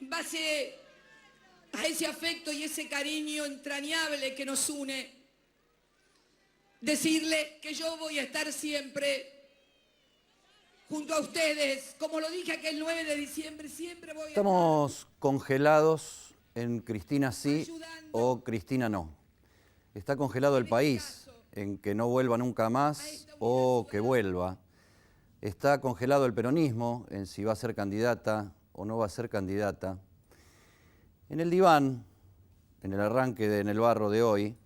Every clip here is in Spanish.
en base a ese afecto y ese cariño entrañable que nos une, decirle que yo voy a estar siempre junto a ustedes. Como lo dije aquel 9 de diciembre, siempre voy a estar. Estamos congelados en Cristina sí o Cristina no. Está congelado el país en que no vuelva nunca más o que vuelva. Está congelado el peronismo en si va a ser candidata o no va a ser candidata. En el diván, en el arranque En el Barro de hoy,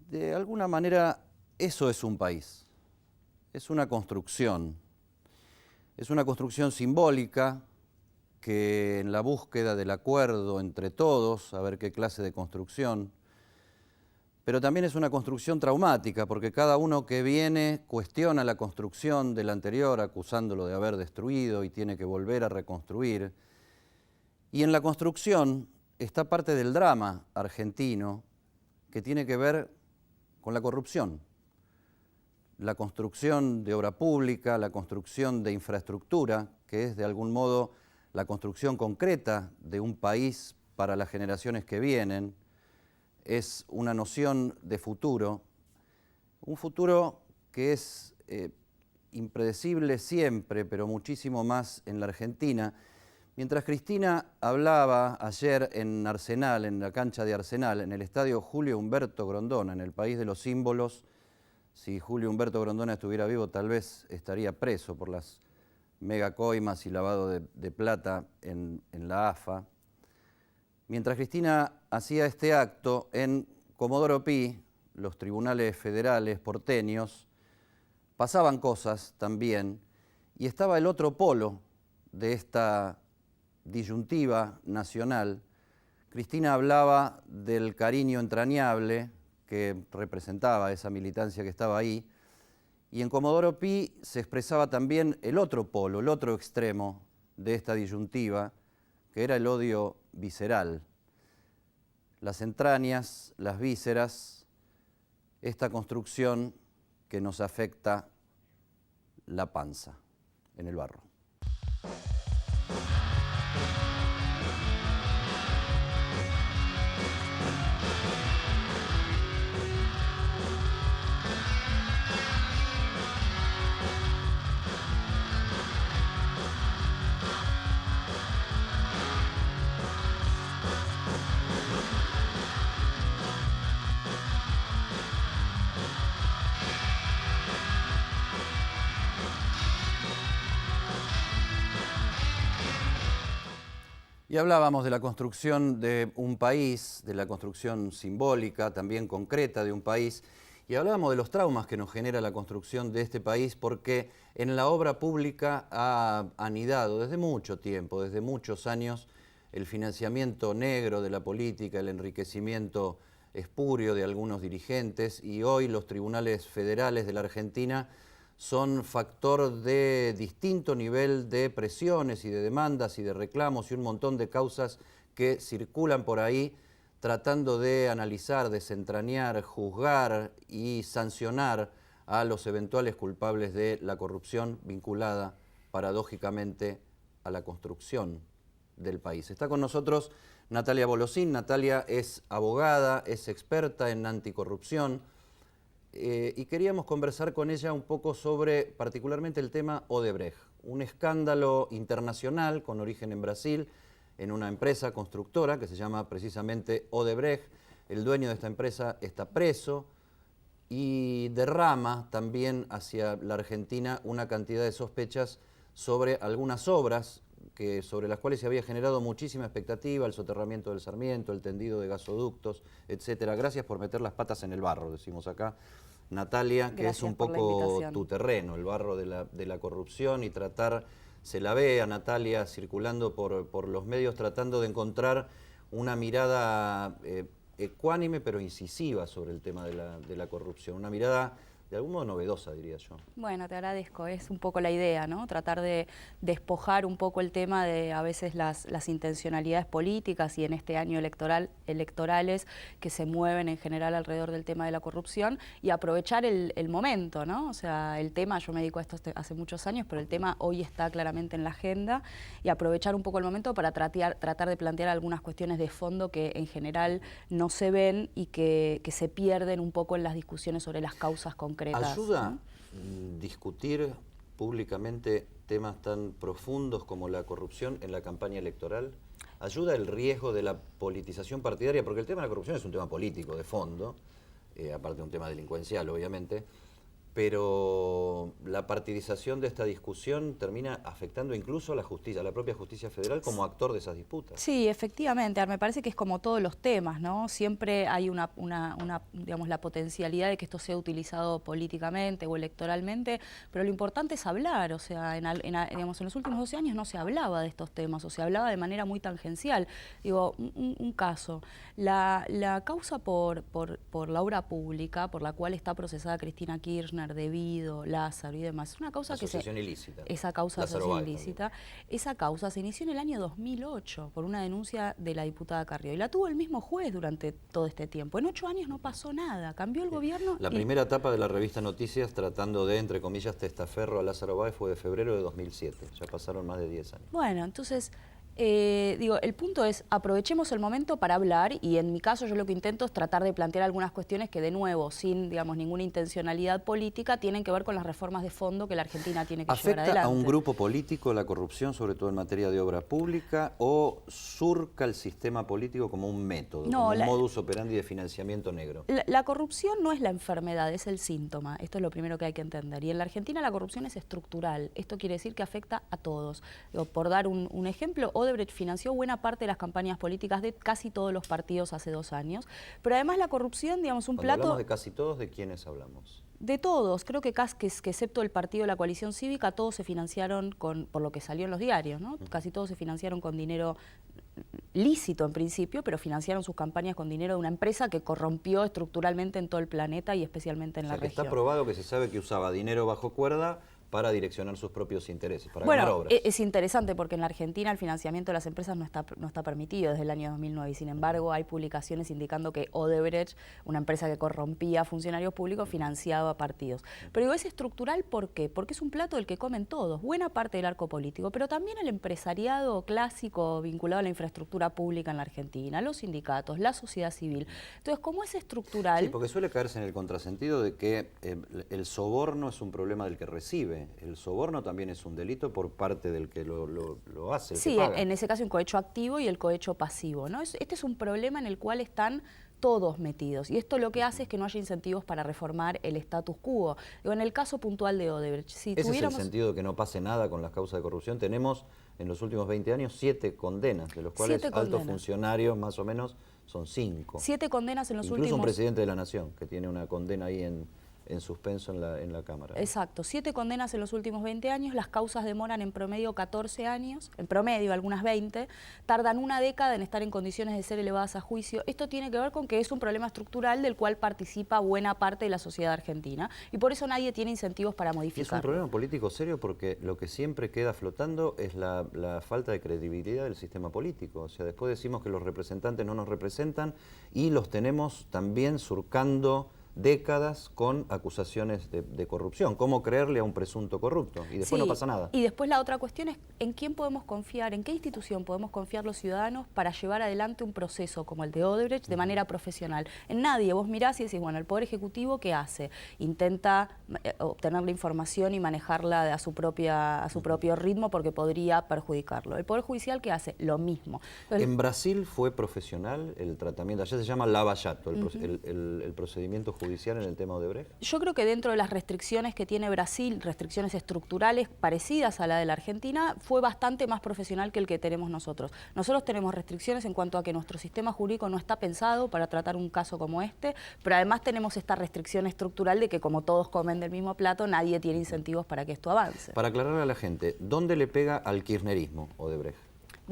de alguna manera eso es un país. Es una construcción. Es una construcción simbólica que en la búsqueda del acuerdo entre todos, a ver qué clase de construcción, pero también es una construcción traumática, porque cada uno que viene cuestiona la construcción del anterior, acusándolo de haber destruido y tiene que volver a reconstruir. Y en la construcción está parte del drama argentino que tiene que ver con la corrupción. La construcción de obra pública, la construcción de infraestructura, que es de algún modo la construcción concreta de un país para las generaciones que vienen, es una noción de futuro, un futuro que es impredecible siempre, pero muchísimo más en la Argentina. Mientras Cristina hablaba ayer en Arsenal, en la cancha de Arsenal, en el estadio Julio Humberto Grondona, en el país de los símbolos, si Julio Humberto Grondona estuviera vivo, tal vez estaría preso por las megacoimas y lavado de plata en la AFA. Mientras Cristina hacía este acto en Comodoro Pi, los tribunales federales porteños, pasaban cosas también, y estaba el otro polo de esta disyuntiva nacional. Cristina hablaba del cariño entrañable que representaba esa militancia que estaba ahí, y en Comodoro Pi se expresaba también el otro polo, el otro extremo de esta disyuntiva, que era el odio visceral. Las entrañas, las vísceras, esta construcción que nos afecta la panza en el barro. Y hablábamos de la construcción de un país, de la construcción simbólica, también concreta de un país, y hablábamos de los traumas que nos genera la construcción de este país, porque en la obra pública ha anidado desde mucho tiempo, desde muchos años, el financiamiento negro de la política, el enriquecimiento espurio de algunos dirigentes, y hoy los tribunales federales de la Argentina son factor de distinto nivel de presiones y de demandas y de reclamos y un montón de causas que circulan por ahí tratando de analizar, desentrañar, juzgar y sancionar a los eventuales culpables de la corrupción vinculada paradójicamente a la construcción del país. Está con nosotros Natalia Bolosín. Natalia es abogada, es experta en anticorrupción, y queríamos conversar con ella un poco sobre particularmente el tema Odebrecht, un escándalo internacional con origen en Brasil, en una empresa constructora que se llama precisamente Odebrecht. El dueño de esta empresa está preso y derrama también hacia la Argentina una cantidad de sospechas sobre algunas obras sobre las cuales se había generado muchísima expectativa, el soterramiento del Sarmiento, el tendido de gasoductos, etcétera. Gracias por meter las patas en el barro, decimos acá, Natalia, que es un poco tu terreno, el barro de la corrupción, y tratar, se la ve a Natalia circulando por los medios tratando de encontrar una mirada ecuánime pero incisiva sobre el tema de la corrupción, una mirada de algún modo novedosa, diría yo. Bueno, te agradezco, es un poco la idea, ¿no? Tratar de despojar un poco el tema de a veces las intencionalidades políticas y en este año electorales que se mueven en general alrededor del tema de la corrupción y aprovechar el momento, ¿no? O sea, el tema, yo me dedico a esto hace muchos años, pero el tema hoy está claramente en la agenda y aprovechar un poco el momento para tratar de plantear algunas cuestiones de fondo que en general no se ven y que se pierden un poco en las discusiones sobre las causas concretas. ¿Ayuda ¿no? discutir públicamente temas tan profundos como la corrupción en la campaña electoral? ¿Ayuda el riesgo de la politización partidaria? Porque el tema de la corrupción es un tema político, de fondo, aparte de un tema delincuencial, obviamente, pero la partidización de esta discusión termina afectando incluso a la justicia, a la propia justicia federal como actor de esas disputas. Sí, efectivamente, me parece que es como todos los temas, ¿no? Siempre hay digamos, la potencialidad de que esto sea utilizado políticamente o electoralmente, pero lo importante es hablar, o sea, digamos, en los últimos 12 años no se hablaba de estos temas, o se hablaba de manera muy tangencial. Digo, un caso, la causa por la obra pública, por la cual está procesada Cristina Kirchner, Devido, Lázaro y demás. Es una causa asociación ilícita. Esa causa de Lázaro asociación Báez ilícita. también. Esa causa se inició en el año 2008 por una denuncia de la diputada Carrió y la tuvo el mismo juez durante todo este tiempo. En 8 años no pasó nada, cambió el gobierno. La primera etapa de la revista Noticias tratando de, entre comillas, testaferro a Lázaro Báez fue de febrero de 2007. Ya pasaron más de 10 años. Bueno, entonces... digo, el punto es, aprovechemos el momento para hablar y en mi caso yo lo que intento es tratar de plantear algunas cuestiones que de nuevo, sin digamos ninguna intencionalidad política, tienen que ver con las reformas de fondo que la Argentina tiene que llevar adelante. ¿Afecta a un grupo político la corrupción, sobre todo en materia de obra pública, o surca el sistema político como un método, como un modus operandi de financiamiento negro? La corrupción no es la enfermedad, es el síntoma. Esto es lo primero que hay que entender. Y en la Argentina la corrupción es estructural. Esto quiere decir que afecta a todos. Digo, por dar un ejemplo, Odebrecht financió buena parte de las campañas políticas de casi todos los partidos hace 2 años, pero además la corrupción, digamos, Cuando hablamos de casi todos, ¿de quiénes hablamos? De todos, creo que excepto el partido de la coalición cívica, todos se financiaron por lo que salió en los diarios, ¿no? Casi todos se financiaron con dinero lícito en principio, pero financiaron sus campañas con dinero de una empresa que corrompió estructuralmente en todo el planeta y especialmente en la región. Está probado que se sabe que usaba dinero bajo cuerda para direccionar sus propios intereses, para ganar obras. Es interesante porque en la Argentina el financiamiento de las empresas no está permitido desde el año 2009 y sin embargo hay publicaciones indicando que Odebrecht, una empresa que corrompía funcionarios públicos, financiaba partidos. Pero digo, es estructural, ¿por qué? Porque es un plato del que comen todos, buena parte del arco político, pero también el empresariado clásico vinculado a la infraestructura pública en la Argentina, los sindicatos, la sociedad civil. Entonces, como es estructural... Sí, porque suele caerse en el contrasentido de que el soborno es un problema del que recibe. El soborno también es un delito por parte del que lo hace, el sí, que paga. En ese caso un cohecho activo y el cohecho pasivo, ¿no? Este es un problema en el cual están todos metidos y esto lo que hace es que no haya incentivos para reformar el status quo. Digo, en el caso puntual de Odebrecht, si ¿Ese es el sentido de que no pase nada con las causas de corrupción? Tenemos en los últimos 20 años 7 condenas, de los cuales altos funcionarios más o menos son 5. 7 condenas en los últimos... Incluso un presidente de la Nación, que tiene una condena ahí en suspenso en la Cámara. Exacto, 7 condenas en los últimos 20 años, las causas demoran en promedio 14 años, en promedio algunas 20, tardan una década en estar en condiciones de ser elevadas a juicio. Esto tiene que ver con que es un problema estructural del cual participa buena parte de la sociedad argentina y por eso nadie tiene incentivos para modificarlo. Es un problema político serio porque lo que siempre queda flotando es la falta de credibilidad del sistema político. O sea, después decimos que los representantes no nos representan y los tenemos también surcando décadas con acusaciones de corrupción. ¿Cómo creerle a un presunto corrupto? Y después no pasa nada. Y después la otra cuestión es en quién podemos confiar, en qué institución podemos confiar los ciudadanos para llevar adelante un proceso como el de Odebrecht de manera profesional. En nadie. Vos mirás y decís, bueno, el Poder Ejecutivo, ¿qué hace? Intenta obtener la información y manejarla a su propio ritmo porque podría perjudicarlo. El Poder Judicial, ¿qué hace? Lo mismo. Entonces, en Brasil fue profesional el tratamiento, allá se llama Lava Jato, el procedimiento judicial en el tema Odebrecht? Yo creo que dentro de las restricciones que tiene Brasil, restricciones estructurales parecidas a la de la Argentina, fue bastante más profesional que el que tenemos nosotros. Nosotros tenemos restricciones en cuanto a que nuestro sistema jurídico no está pensado para tratar un caso como este, pero además tenemos esta restricción estructural de que como todos comen del mismo plato, nadie tiene incentivos para que esto avance. Para aclarar a la gente, ¿dónde le pega al kirchnerismo Odebrecht?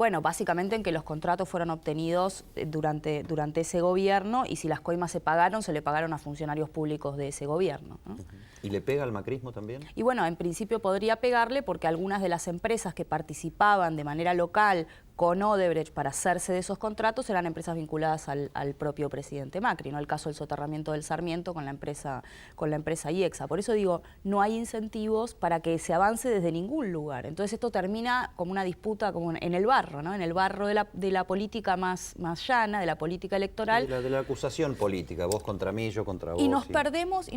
Bueno, básicamente en que los contratos fueron obtenidos durante ese gobierno y si las coimas se pagaron, se le pagaron a funcionarios públicos de ese gobierno, ¿no? ¿Y le pega al macrismo también? Y bueno, en principio podría pegarle porque algunas de las empresas que participaban de manera local con Odebrecht para hacerse de esos contratos eran empresas vinculadas al propio presidente Macri, ¿no? El caso del soterramiento del Sarmiento con la empresa IEXA. Por eso digo, no hay incentivos para que se avance desde ningún lugar. Entonces esto termina como una disputa como en el barro, ¿no? En el barro de la política más llana, de la política electoral. De la acusación política, vos contra mí, yo contra vos. Y nos perdemos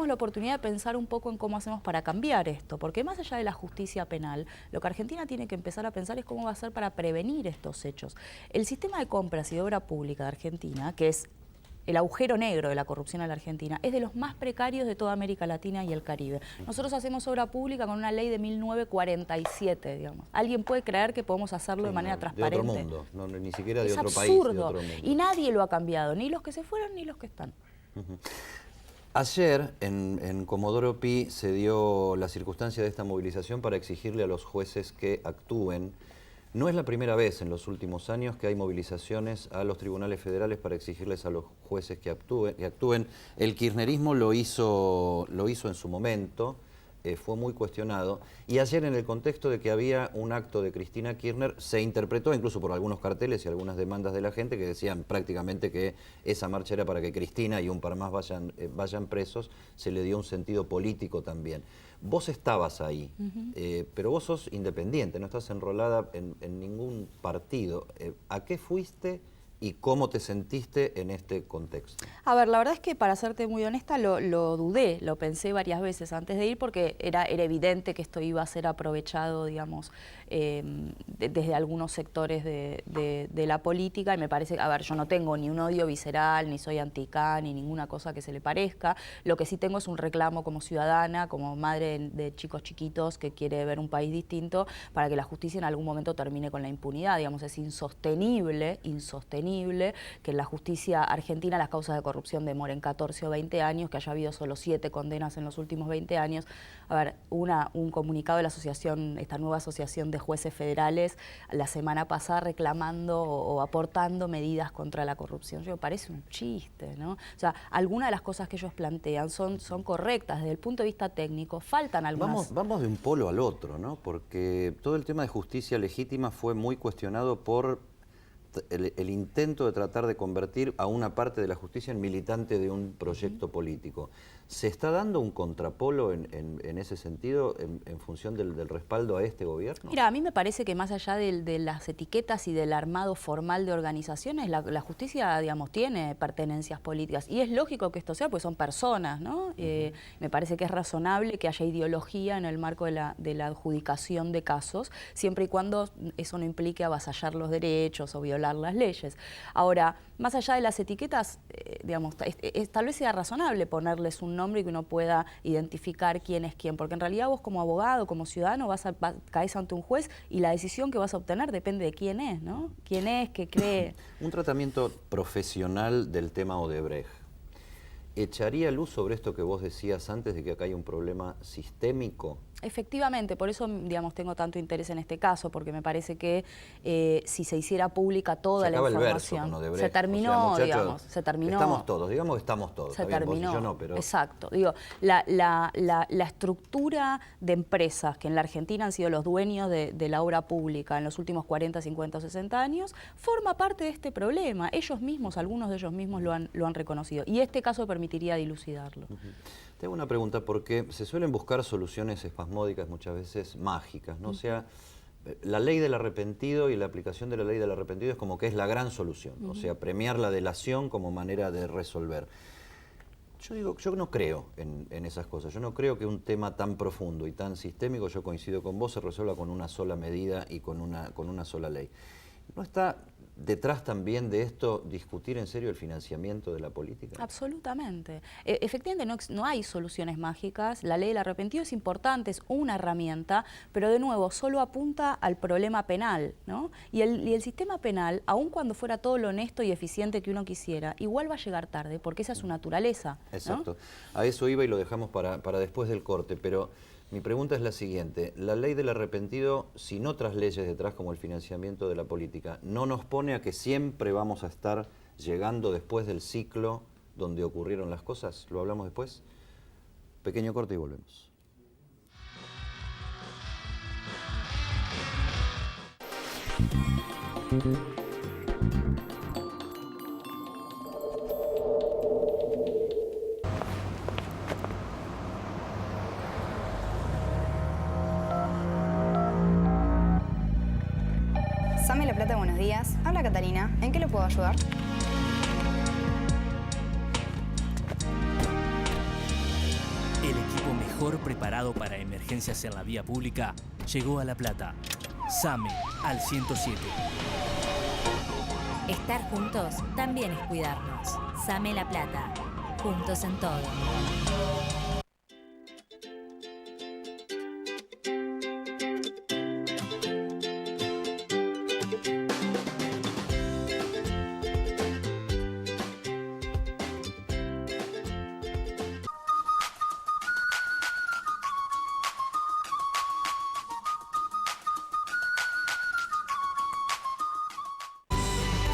la oportunidad de pensar un poco en cómo hacemos para cambiar esto, porque más allá de la justicia penal, lo que Argentina tiene que empezar a pensar es cómo va a hacer para prevenir estos hechos. El sistema de compras y de obra pública de Argentina, que es el agujero negro de la corrupción en la Argentina, es de los más precarios de toda América Latina y el Caribe. Nosotros hacemos obra pública con una ley de 1947, digamos. ¿Alguien puede creer que podemos hacerlo de manera transparente? De otro mundo, ni siquiera de es otro absurdo, país, de otro mundo. Y nadie lo ha cambiado, ni los que se fueron ni los que están. Ayer en Comodoro Pi se dio la circunstancia de esta movilización para exigirle a los jueces que actúen. No es la primera vez en los últimos años que hay movilizaciones a los tribunales federales para exigirles a los jueces que actúen. El kirchnerismo lo hizo en su momento, fue muy cuestionado. Y ayer, en el contexto de que había un acto de Cristina Kirchner, se interpretó incluso por algunos carteles y algunas demandas de la gente que decían prácticamente que esa marcha era para que Cristina y un par más vayan presos. Se le dio un sentido político también. Vos estabas ahí, pero vos sos independiente, no estás enrolada en ningún partido. ¿A qué fuiste y cómo te sentiste en este contexto? A ver, la verdad es que, para serte muy honesta, lo dudé, lo pensé varias veces antes de ir porque era evidente que esto iba a ser aprovechado, digamos, desde algunos sectores de la política, y me parece, a ver, yo no tengo ni un odio visceral, ni soy anti-K, ni ninguna cosa que se le parezca. Lo que sí tengo es un reclamo como ciudadana, como madre de chicos chiquitos que quiere ver un país distinto, para que la justicia en algún momento termine con la impunidad. Digamos, es insostenible que en la justicia argentina las causas de corrupción demoren 14 o 20 años, que haya habido solo 7 condenas en los últimos 20 años. A ver, un comunicado de la asociación, esta nueva asociación de jueces federales, la semana pasada reclamando o aportando medidas contra la corrupción. Yo, parece un chiste, ¿no? O sea, algunas de las cosas que ellos plantean son correctas desde el punto de vista técnico, faltan algunas. Vamos de un polo al otro, ¿no? Porque todo el tema de justicia legítima fue muy cuestionado por el intento de tratar de convertir a una parte de la justicia en militante de un proyecto político. ¿Se está dando un contrapolo en ese sentido en función del respaldo a este gobierno? Mira, a mí me parece que más allá de las etiquetas y del armado formal de organizaciones, la justicia, digamos, tiene pertenencias políticas. Y es lógico que esto sea, pues son personas, ¿no? Me parece que es razonable que haya ideología en el marco de la adjudicación de casos, siempre y cuando eso no implique avasallar los derechos o violar las leyes. Ahora, más allá de las etiquetas, digamos, tal vez sea razonable ponerles un nombre y que uno pueda identificar quién es quién, porque en realidad vos como abogado, como ciudadano, caes ante un juez y la decisión que vas a obtener depende de quién es, ¿no? Quién es, qué cree. Un tratamiento profesional del tema Odebrecht echaría luz sobre esto que vos decías antes de que acá hay un problema sistémico. Efectivamente, por eso, digamos, tengo tanto interés en este caso, porque me parece que si se hiciera pública toda la información, se terminó, o sea, muchachos, digamos, se terminó. Estamos todos, digamos que estamos todos. Se bien, terminó, vos y yo no, pero... Exacto. Digo, la estructura de empresas que en la Argentina han sido los dueños de la obra pública en los últimos 40, 50 o 60 años, forma parte de este problema. Ellos mismos, algunos de ellos mismos lo han reconocido. Y este caso permitiría dilucidarlo. Tengo una pregunta, porque se suelen buscar soluciones espasmódicas, muchas veces mágicas, ¿no? O sea, la ley del arrepentido y la aplicación de la ley del arrepentido es como que es la gran solución, o sea, premiar la delación como manera de resolver. Yo no creo en esas cosas, yo no creo que un tema tan profundo y tan sistémico, yo coincido con vos, se resuelva con una sola medida y con una sola ley. ¿No está detrás también de esto discutir en serio el financiamiento de la política? Absolutamente. Efectivamente no hay soluciones mágicas. La ley del arrepentido es importante, es una herramienta, pero de nuevo solo apunta al problema penal, ¿no? Y el sistema penal, aun cuando fuera todo lo honesto y eficiente que uno quisiera, igual va a llegar tarde, porque esa es su naturaleza, ¿no? Exacto. A eso iba y lo dejamos para después del corte, pero Mi pregunta es la siguiente. La ley del arrepentido, sin otras leyes detrás como el financiamiento de la política, ¿no nos pone a que siempre vamos a estar llegando después del ciclo donde ocurrieron las cosas? ¿Lo hablamos después? Pequeño corte y volvemos. Same La Plata, buenos días. Habla Catalina. ¿En qué le puedo ayudar? El equipo mejor preparado para emergencias en la vía pública llegó a La Plata. SAME al 107. Estar juntos también es cuidarnos. SAME La Plata. Juntos en todo.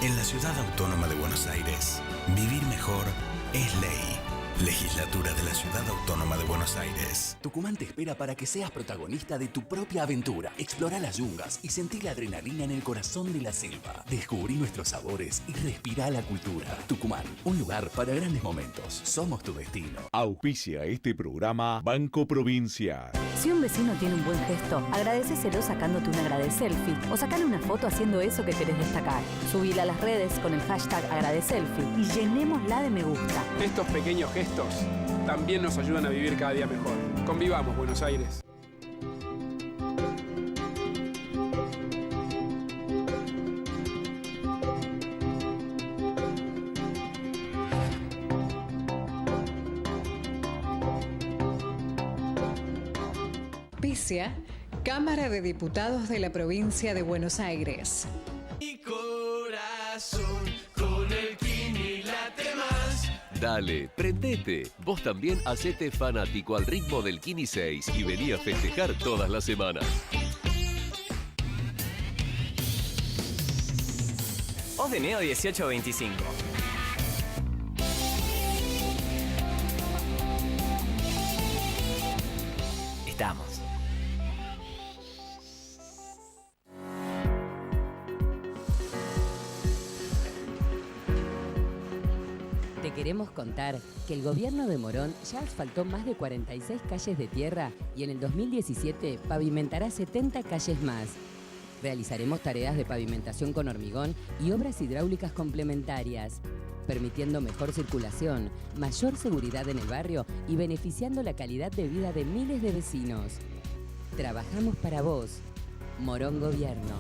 En la Ciudad Autónoma de Buenos Aires, vivir mejor es ley. Legislatura de la Ciudad Autónoma de Buenos Aires. Tucumán te espera para que seas protagonista de tu propia aventura. Explora las yungas y sentí la adrenalina en el corazón de la selva. Descubrí nuestros sabores y respira la cultura. Tucumán, un lugar para grandes momentos. Somos tu destino. Auspicia este programa Banco Provincia. Si un vecino tiene un buen gesto, agradecéselo sacándote un agradeselfie o sacale una foto haciendo eso que querés destacar. Subila a las redes con el hashtag agradeselfie y llenémosla de me gusta. Estos pequeños gestos también nos ayudan a vivir cada día mejor. Convivamos, Buenos Aires. Auspicia Cámara de Diputados de la Provincia de Buenos Aires. Mi corazón con el Kini late más. Dale, prendete. Vos también hacete fanático al ritmo del Kini 6 y vení a festejar todas las semanas. Os de Neo 1825. Estamos. Te queremos contar que el gobierno de Morón ya asfaltó más de 46 calles de tierra y en el 2017 pavimentará 70 calles más. Realizaremos tareas de pavimentación con hormigón y obras hidráulicas complementarias, permitiendo mejor circulación, mayor seguridad en el barrio y beneficiando la calidad de vida de miles de vecinos. Trabajamos para vos. Morón Gobierno.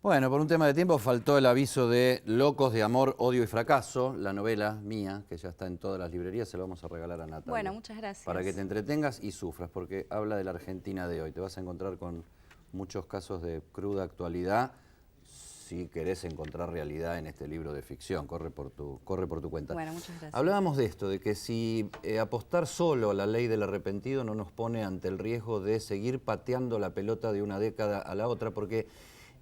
Bueno, por un tema de tiempo faltó el aviso de Locos de Amor, Odio y Fracaso, la novela mía, que ya está en todas las librerías, se lo vamos a regalar a Natalia. Bueno, muchas gracias. Para que te entretengas y sufras, porque habla de la Argentina de hoy. Te vas a encontrar con muchos casos de cruda actualidad, si querés encontrar realidad en este libro de ficción, corre por tu cuenta. Bueno, muchas gracias. Hablábamos de esto, de que si apostar solo a la ley del arrepentido no nos pone ante el riesgo de seguir pateando la pelota de una década a la otra, porque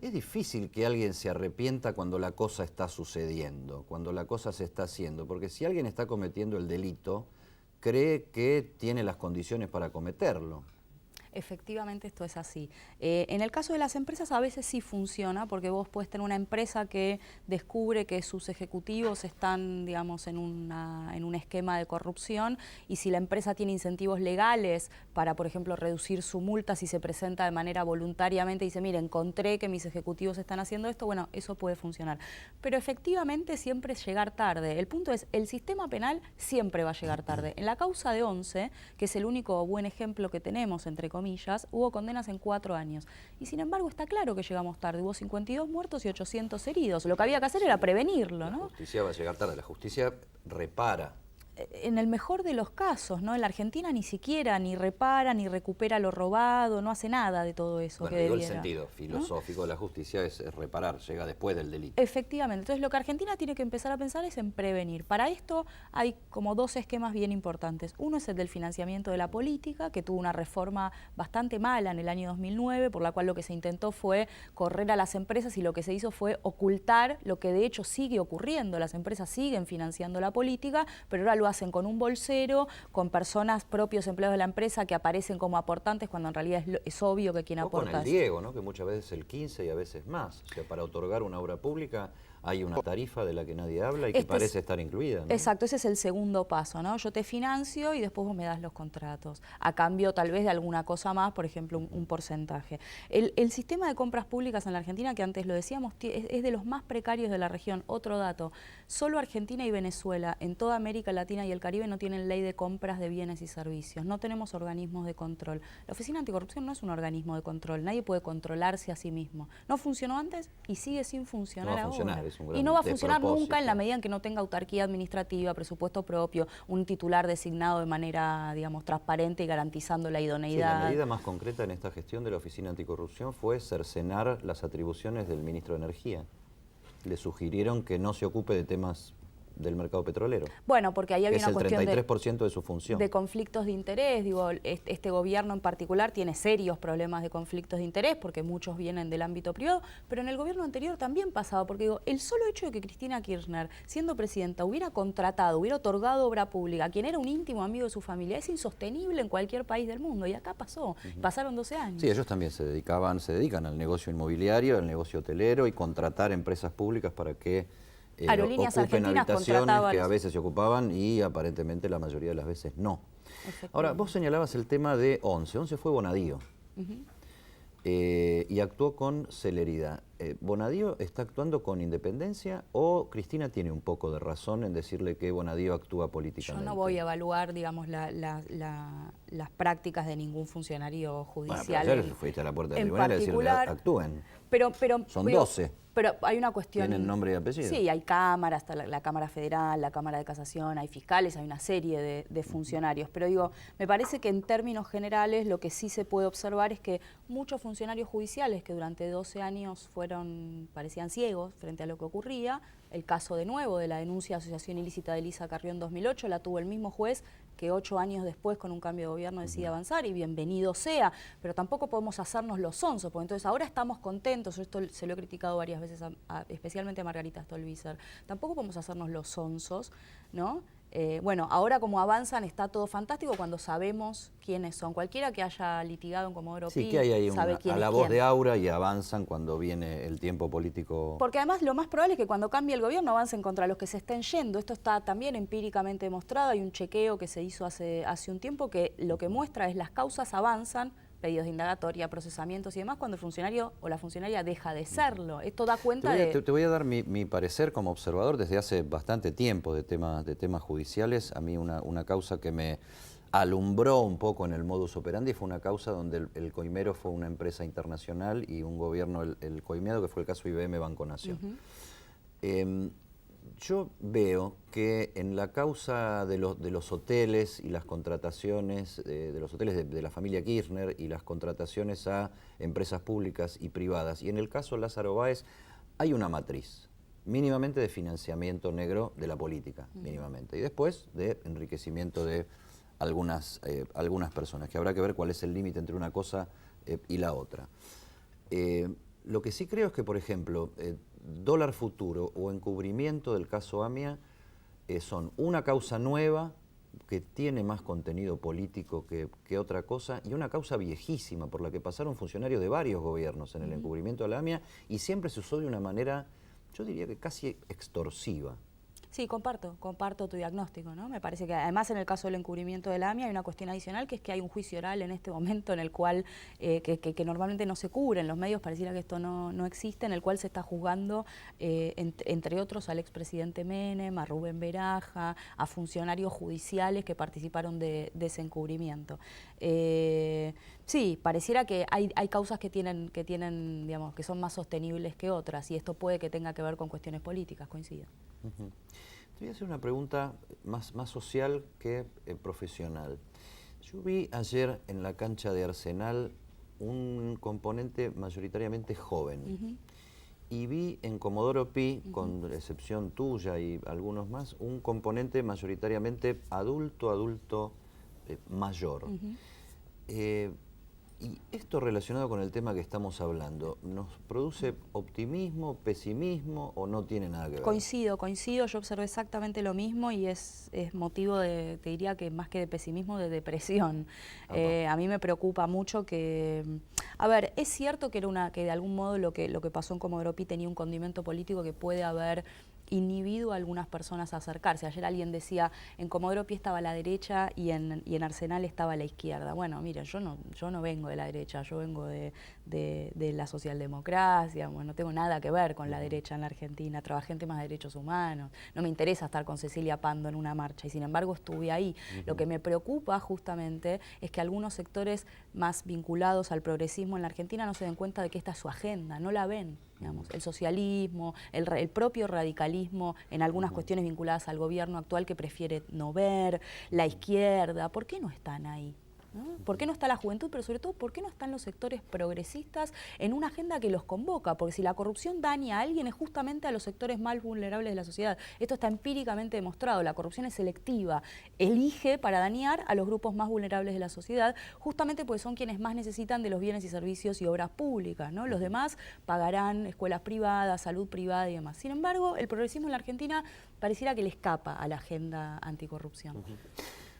es difícil que alguien se arrepienta cuando la cosa está sucediendo, cuando la cosa se está haciendo, porque si alguien está cometiendo el delito, cree que tiene las condiciones para cometerlo. Efectivamente esto es así. En el caso de las empresas a veces sí funciona, porque vos puedes tener una empresa que descubre que sus ejecutivos están, digamos, en un esquema de corrupción, y si la empresa tiene incentivos legales para, por ejemplo, reducir su multa si se presenta de manera voluntariamente y dice, mire, encontré que mis ejecutivos están haciendo esto, bueno, eso puede funcionar. Pero efectivamente siempre es llegar tarde. El punto es, el sistema penal siempre va a llegar tarde. En la causa de 11, que es el único buen ejemplo que tenemos, entre comillas, hubo condenas en 4 años. Y sin embargo está claro que llegamos tarde. Hubo 52 muertos y 800 heridos. Lo que había que hacer era prevenirlo, ¿no? La justicia va a llegar tarde. La justicia repara en el mejor de los casos, ¿no? En la Argentina ni siquiera ni repara, ni recupera lo robado, no hace nada de todo eso Bueno, que digo, debiera. el sentido filosófico de la justicia es reparar, llega después del delito. Efectivamente. Entonces, lo que Argentina tiene que empezar a pensar es en prevenir. Para esto hay como dos esquemas bien importantes. Uno es el del financiamiento de la política, que tuvo una reforma bastante mala en el año 2009, por la cual lo que se intentó fue correr a las empresas y lo que se hizo fue ocultar lo que de hecho sigue ocurriendo. Las empresas siguen financiando la política, pero ahora lo hacen con un bolsero, con personas, propios empleados de la empresa que aparecen como aportantes cuando en realidad es obvio que quien aporta. Con el Diego, ¿no? Que muchas veces el 15 y a veces más. O sea, para otorgar una obra pública hay una tarifa de la que nadie habla y que parece estar incluida, ¿no? Exacto, ese es el segundo paso, ¿no? Yo te financio y después vos me das los contratos, a cambio tal vez de alguna cosa más, por ejemplo, un porcentaje. El sistema de compras públicas en la Argentina, que antes lo decíamos, es de los más precarios de la región. Otro dato, solo Argentina y Venezuela, en toda América Latina y el Caribe, no tienen ley de compras de bienes y servicios, no tenemos organismos de control. La Oficina Anticorrupción no es un organismo de control, nadie puede controlarse a sí mismo. No funcionó antes y sigue sin funcionar ahora. Y no va a funcionar nunca en la medida en que no tenga autarquía administrativa, presupuesto propio, un titular designado de manera, digamos, transparente y garantizando la idoneidad. Sí, la medida más concreta en esta gestión de la Oficina Anticorrupción fue cercenar las atribuciones del ministro de Energía. Le sugirieron que no se ocupe de temas del mercado petrolero. Bueno, porque ahí había una cuestión es el 33% de su función. De conflictos de interés. Digo, este gobierno en particular tiene serios problemas de conflictos de interés porque muchos vienen del ámbito privado, pero en el gobierno anterior también pasaba, porque digo, el solo hecho de que Cristina Kirchner, siendo presidenta, hubiera contratado, hubiera otorgado obra pública a quien era un íntimo amigo de su familia, es insostenible en cualquier país del mundo, y acá pasó. Pasaron 12 años. Sí, ellos también se dedican al negocio inmobiliario, al negocio hotelero y contratar empresas públicas para que Aerolíneas ocupen Argentinas habitaciones contrataban. que a veces se ocupaban y aparentemente la mayoría de las veces no. Ahora, vos señalabas el tema de Once. Once fue Bonadío y actuó con celeridad. ¿Bonadío está actuando con independencia o Cristina tiene un poco de razón en decirle que Bonadío actúa políticamente? Yo no voy a evaluar, digamos, las prácticas de ningún funcionario judicial. Bueno, pero ayer fuiste a la puerta del tribunal a decirle actúen. Son 12. Pero hay una cuestión... ¿Tienen nombre y apellido? Sí, hay cámaras, está la Cámara Federal, la Cámara de Casación, hay fiscales, hay una serie de funcionarios. Pero digo, me parece que en términos generales lo que sí se puede observar es que muchos funcionarios judiciales que durante 12 años parecían ciegos frente a lo que ocurría, el caso de nuevo de la denuncia de asociación ilícita de Elisa Carrió en 2008, la tuvo el mismo juez que 8 años después con un cambio de gobierno decide avanzar, y bienvenido sea, pero tampoco podemos hacernos los sonsos, porque entonces ahora estamos contentos, esto se lo he criticado varias veces, especialmente a Margarita Stolbizer, tampoco podemos hacernos los sonsos, ¿no? Bueno, ahora como avanzan está todo fantástico cuando sabemos quiénes son. Cualquiera que haya litigado en Comodoro Pi Sí, que hay ahí sabe quién a la es voz quién. de Aura y avanzan cuando viene el tiempo político. Porque además lo más probable es que cuando cambie el gobierno avancen contra los que se estén yendo. Esto está también empíricamente demostrado. Hay un chequeo que se hizo hace un tiempo que lo que muestra es las causas avanzan, pedidos de indagatoria, procesamientos y demás, cuando el funcionario o la funcionaria deja de serlo. Esto da cuenta Te voy a dar mi parecer como observador desde hace bastante tiempo de temas judiciales. A mí una causa que me alumbró un poco en el modus operandi fue una causa donde el coimero fue una empresa internacional y un gobierno el coimeado, que fue el caso IBM Banco Nación. Yo veo que en la causa de los hoteles y las contrataciones, de los hoteles de la familia Kirchner y las contrataciones a empresas públicas y privadas, y en el caso Lázaro Báez, hay una matriz, mínimamente de financiamiento negro de la política, mínimamente, y después de enriquecimiento de algunas personas, que habrá que ver cuál es el límite entre una cosa y la otra. Lo que sí creo es que, por ejemplo, dólar futuro o encubrimiento del caso AMIA son una causa nueva que tiene más contenido político que otra cosa, y una causa viejísima por la que pasaron funcionarios de varios gobiernos en el encubrimiento de la AMIA, y siempre se usó de una manera, yo diría que casi extorsiva. Sí, comparto tu diagnóstico, ¿no? Me parece que además en el caso del encubrimiento de la AMIA hay una cuestión adicional, que es que hay un juicio oral en este momento en el cual, que normalmente no se cubre, en los medios pareciera que esto no existe, en el cual se está juzgando, entre otros, al expresidente Menem, a Rubén Beraja, a funcionarios judiciales que participaron de ese encubrimiento. Sí, pareciera que hay causas que tienen, digamos, que son más sostenibles que otras, y esto puede que tenga que ver con cuestiones políticas, coincido. Te voy a hacer una pregunta más social que profesional. Yo vi ayer en la cancha de Arsenal un componente mayoritariamente joven. Y vi en Comodoro Pi, con excepción tuya y algunos más, un componente mayoritariamente adulto mayor. Y esto relacionado con el tema que estamos hablando, ¿nos produce optimismo, pesimismo o no tiene nada que ver? Coincido, yo observé exactamente lo mismo y es motivo de, te diría que más que de pesimismo, de depresión. A mí me preocupa mucho que, a ver, es cierto que que de algún modo lo que pasó en Comodoro Pi tenía un condimento político que puede haber inhibido a algunas personas a acercarse. Ayer alguien decía, en Comodoro Pi estaba la derecha y en Arsenal estaba la izquierda. Bueno, miren, yo no vengo de la derecha, yo vengo de la socialdemocracia, bueno, no tengo nada que ver con la derecha en la Argentina, trabajé en temas de derechos humanos, no me interesa estar con Cecilia Pando en una marcha y sin embargo estuve ahí. Lo que me preocupa justamente es que algunos sectores más vinculados al progresismo en la Argentina no se den cuenta de que esta es su agenda, no la ven. Digamos, el socialismo, el propio radicalismo en algunas cuestiones vinculadas al gobierno actual que prefiere no ver, la izquierda, ¿por qué no están ahí? ¿No? ¿Por qué no está la juventud? Pero sobre todo, ¿por qué no están los sectores progresistas en una agenda que los convoca? Porque si la corrupción daña a alguien es justamente a los sectores más vulnerables de la sociedad. Esto está empíricamente demostrado, la corrupción es selectiva, elige para dañar a los grupos más vulnerables de la sociedad, justamente porque son quienes más necesitan de los bienes y servicios y obras públicas, ¿no? Los demás pagarán escuelas privadas, salud privada y demás. Sin embargo, el progresismo en la Argentina pareciera que le escapa a la agenda anticorrupción.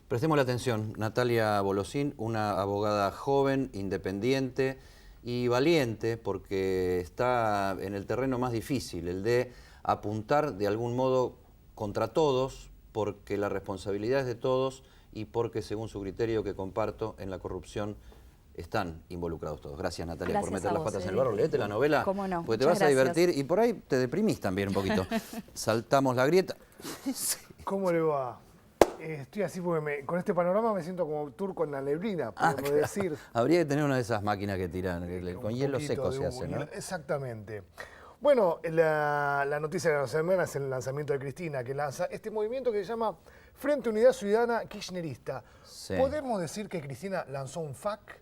Prestemos la atención, Natalia Bolosín, una abogada joven, independiente y valiente, porque está en el terreno más difícil, el de apuntar de algún modo contra todos, porque la responsabilidad es de todos y porque, según su criterio que comparto, en la corrupción están involucrados todos. Gracias, Natalia, por meter las patas en el barro. Léete la novela, ¿Cómo no? porque te vas a divertir y por ahí te deprimís también un poquito. Saltamos la grieta. ¿Cómo le va? Estoy así porque con este panorama me siento como turco en la neblina, podemos decir. Habría que tener una de esas máquinas que tiran, con hielo seco se hace, ¿no? Exactamente. Bueno, la noticia de la semana es el lanzamiento de Cristina, que lanza este movimiento que se llama Frente Unidad Ciudadana Kirchnerista. Sí. ¿Podemos decir que Cristina lanzó un FAC?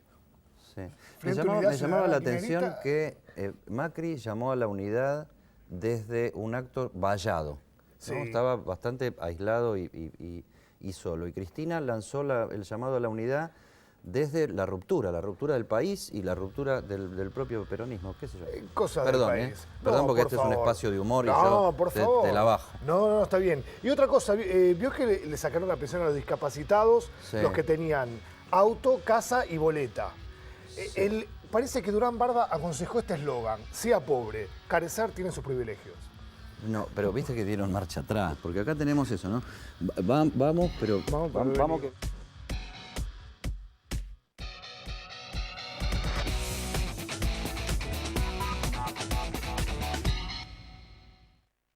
Sí. Me llamaba la atención que Macri llamó a la unidad desde un acto vallado, ¿no? Sí. Estaba bastante aislado y solo. Y Cristina lanzó el llamado a la unidad desde la ruptura del país y la ruptura del propio peronismo, qué sé yo. Perdón, del país. Perdón, porque este es un espacio de humor y yo te la bajo. No, está bien. Y otra cosa, vio que le sacaron la pensión a los discapacitados, sí, los que tenían auto, casa y boleta. Sí. Parece que Durán Barba aconsejó este eslogan: sea pobre, carecer tiene sus privilegios. No, pero viste que dieron marcha atrás, porque acá tenemos eso, ¿no? Vamos, pero vamos que...